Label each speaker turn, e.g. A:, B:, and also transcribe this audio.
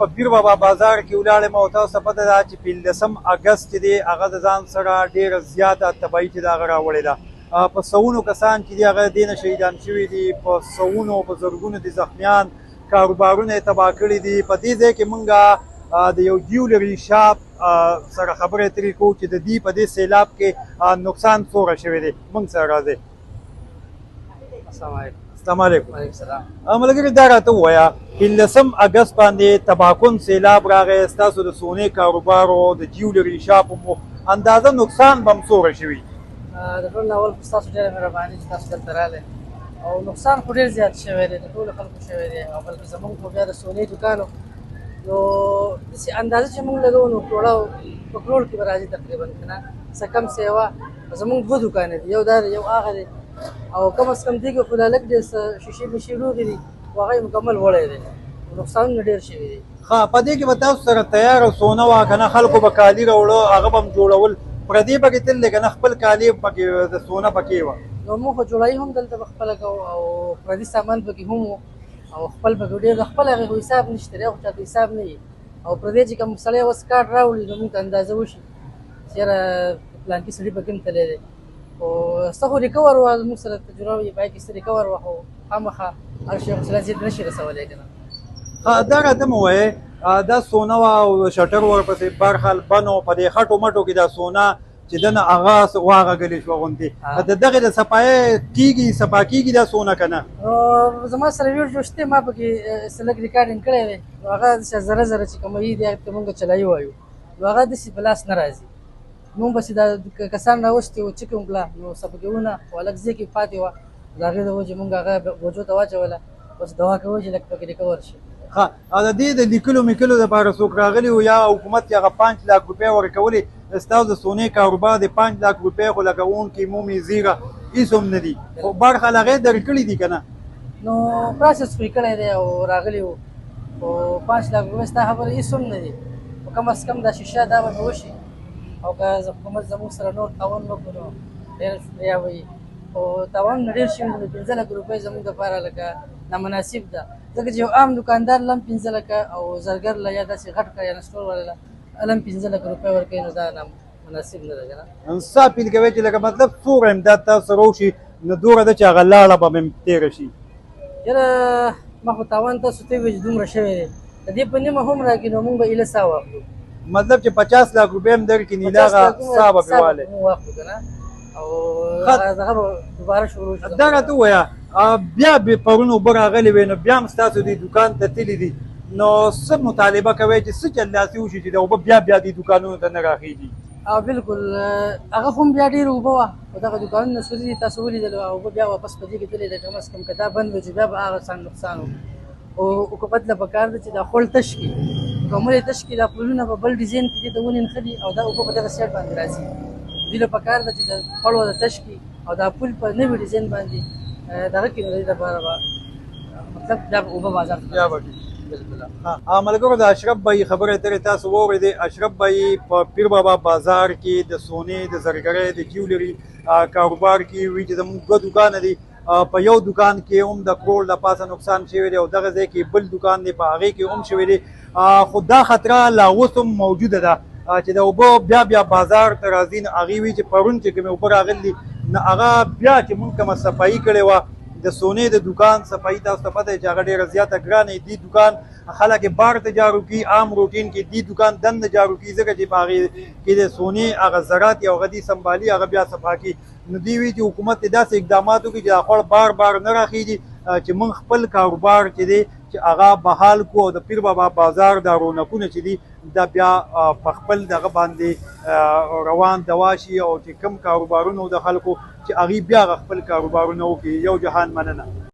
A: په پیر بابا بازار کې ولاړم او تاسو ته پته ده چې 15 اګست چې دی هغه د ځان سره ډېره زیاته تباهي چې د هغه راوړې ده. په سوونو کسان چې دي هغه دې نه شهیدان شوي دي، په سوونو په زرګونو دي زخمیان، کاروبارونه یې تباه کړي دي. په دې ځای کې مونږ د یو جیولري شاپ سره خبرې اترې کوو چې د دې په دې سیلاب کې نقصان څومره شوی دی. مونږ سره راځئ. السلام علیکم. ملګري دا راته ووایه 15 اګست باندې تباکن سیلاب راغی، ستاسو د سونې کاروبار د جیولري شاپ مو اندازه نقصان به هم څومره شوي؟
B: د ټول نه اول ستاسو ډېره مهرباني چې تاسو دلته راغلی او نقصان خو ډېر زیات شوی دی، د ټولو خلکو شوی دی او بلکې زموږ خو بیا د سونې دوکان نو داسې اندازه چې موږ لګوو نو په کروړ کې به راځي تقریبا که نه څه کم څه یوه زموږ دوه دوکانه دي، یو دا دی یو هغه دی او کم از کم دې کې خو لا لږ ډېر څه شیشې میشې روغې دي خو هغه یې مکمل وړی دی، نقصانونه ډېر شوي دي.
A: ښه په دې کې به تاسو سره تیاره سونه وه که نه خلکو به کالي راوړه هغه به هم جوړول، پردې پکې تل دی که نه خپل کالي پکې د سونه پکې وه؟
B: نو موږ خو جوړایي هم دلته به خپله کوو او پردي سامان پکې هم وو او خپل پکې ډېر د خپل هغې خو حساب نشته دی، خو چاته حساب نه وي او پردې چې کوم سړی اوس کارت راوړي نو موږ ته اندازه وشي چې یاره پلانکي سړي په کوم تللی دی خو څه خو ریکور وه زموږ سره تجربه وي پای کې څه ریکور وه خو خامخا هر شی خو سړی زیات نشي رسولی که نه.
A: دا راته مو ووایې دا سونه وه او شټر ورپسې برخل بنو په دې خټو مټو کې دا سونه چې دنه هغه واغږلې شوه غوندې د دغې د صفایۍ کېږي صفا کېږي دا سونه که نه؟
B: زما سره ویډیو شته ما پکې څه لږ ریکارډینګ کړی دی نو هغه داسې زره زره چې کوموي دی هغې ته مونږ چلایي وایو نو هغه داسې په لاس نه راځي. مونږ پسې دا کسان راوستي وو چک یې کړه نو څه پکې ونه خو هلک ځای کې پاتې وه د هغې د وجې مونږ هغه بوجو ته واچوله اوس دوا کوو چې لږ پکې ریکور شي.
A: ښه او د دې د لیکلو میکلو دپاره څوک راغلي وو یا حکومت چې هغه 5 لاک روپۍ ورکولې ستاسو د سونې کاروبار د 5 لاک روپۍ خو لګوونکي مومې زیره هېڅ هم نه دي خو برخه له هغې درکړي دي که نه؟
B: نو پروسس خو یې کړی دی او راغلي وو خو 5 لاک روپۍ ستا خبره هېڅ هم نه دي خو کم از کم دا شیشه دا به مې وشي او که حکومت زموږ سره نور تعاون وکړو نو ډېر شکریا به وي خو تاوانونه ډېر شوي نو 15 لک روپۍ زموږ دپاره لکه نامناسب ده ځکه چې یو عام دوکاندار لم 15 لکه او زرګر له یا داسې غټ کړه یا نسټور والا له لم 15 لک روپۍ ورکوي نو دا مناسب نه ده که نه.
A: ستا اپیل کوې چې لکه مطلب څومره امداد تاسو سره وشي نو دومره ده چې هغه لاړه به مې تېره شي.
B: یاره ما خو تاوان تاسو ته ووایي چې دومره شوی دی د دې په نیمه هم راکړي نو مونږ به ایله ساه واخلو
A: مطلب چې 50 لاک روپۍ هم درکړي نیله هغه ساه به پرې والی
B: واخلو که نه او هغه به دوباره شروع شي.
A: دا راته ووایه بیا پرون اوبه راغلې وې نو بیا هم ستاسو دې دوکان ته تللي دي نو څه مطالبه کوئ چې څه چل داسې وشي چې د اوبه بیا دې دوکانونو ته نه راخېږي؟
B: او بالکل هغه خو هم بیا ډېرې اوبه وه خو دغه دوکانونه سوري دي تاسو ولیدل اوبه بیا واپس په دې کې تللې ده کم از کم که دا بند وي چې بیا به هغه سان نقصان و او حکومت له پکار ده چې دا خول تش کړي کومل یې تش کړي دا پلونه په بل ډیزاین کې دې ته ونښلي دي او دا اوبه په دغه سایډ باندې راځي دوی له پکار ده چې د خړو د تش کړي او دا پل په نوي ډیزاین باندې دغه کې نو دې لپاره به مطلب دا اوبه بازار
A: بیا به ملګرو د اشرف بھائی خبرې اترې تاسو واورېدې. اشرف بھائی په پیر بابا بازار کې د سونې د زرګرۍ د جیولري کاروبار کې وي چې زموږ دوه دوکانه دي په یو دوکان کې هم د کروړ د پاسه نقصان شوی دی او دغه ځای کې بل دوکان دی په هغې کې هم شوی دی خو دا خطره لا اوس هم موجوده ده چې د اوبه بیا بازار ته راځي نو هغې وي چې پرون چې کومې اوبه راغلي نو هغه بیا چې مونږ کومه صفایي کړې وه د سونې د دوکان صفایي تاسو ته پته چې هغه ډېره زیاته ګرانه دي دوکان خلک بار ته جارو کړي عام روټین کې دي دوکان دننه جارو کړي ځکه چې په هغې کې د سونې هغه زراعت یا هغه دي سنبالي هغه بیا صفا کړي نو دوی وایي چې حکومت داسې اقدامات وکړي چې دا خوړ بار نه راخېږي چې موږ خپل کاروبار چې دی چې هغه بحال کو او د پیر بابا بازار دا رونقونه چې دي دا بیا په خپل دغه باندې روان دوا شي او چې کم کاروبارونه د خلکو چې هغې بیا خپل کاروبارونه وکړي. یو جهان مننه.